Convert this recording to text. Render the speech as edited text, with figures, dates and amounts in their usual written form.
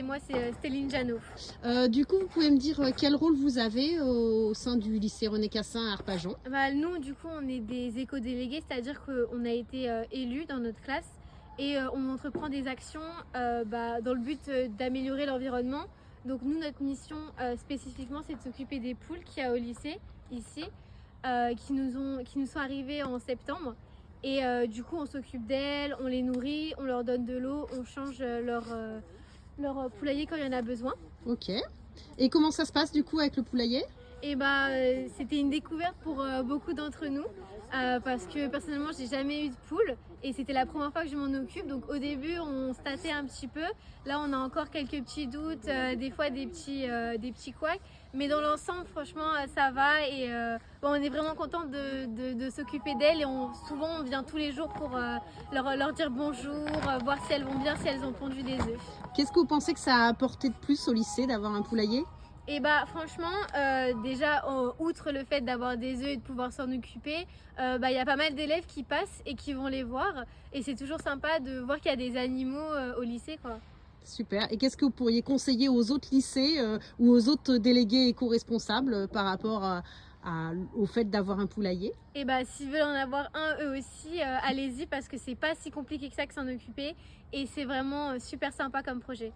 Et moi, c'est Stéline Janot. Du coup, vous pouvez me dire quel rôle vous avez au sein du lycée René Cassin à Arpajon? Nous, du coup, on est des éco-délégués, c'est-à-dire qu'on a été élus dans notre classe et on entreprend des actions dans le but d'améliorer l'environnement. Donc nous, notre mission spécifiquement, c'est de s'occuper des poules qu'il y a au lycée, ici, qui nous sont arrivées en septembre. Et du coup, on s'occupe d'elles, on les nourrit, on leur donne de l'eau, on change leur poulailler quand il y en a besoin. Ok. Et comment ça se passe du coup avec le poulailler? Et c'était une découverte pour beaucoup d'entre nous parce que personnellement j'ai jamais eu de poule et c'était la première fois que je m'en occupe, donc au début on se tâtait un petit peu, là on a encore quelques petits doutes, des fois des petits couacs, mais dans l'ensemble franchement ça va et on est vraiment content de s'occuper d'elles et souvent on vient tous les jours pour leur dire bonjour, voir si elles vont bien, si elles ont pondu des œufs. Qu'est-ce que vous pensez que ça a apporté de plus au lycée d'avoir un poulailler? Et franchement, déjà, outre le fait d'avoir des œufs et de pouvoir s'en occuper, y a pas mal d'élèves qui passent et qui vont les voir. Et c'est toujours sympa de voir qu'il y a des animaux au lycée, quoi. Super. Et qu'est-ce que vous pourriez conseiller aux autres lycées ou aux autres délégués éco-responsables par rapport au fait d'avoir un poulailler? Et s'ils veulent en avoir un eux aussi, allez-y parce que c'est pas si compliqué que ça que s'en occuper. Et c'est vraiment super sympa comme projet.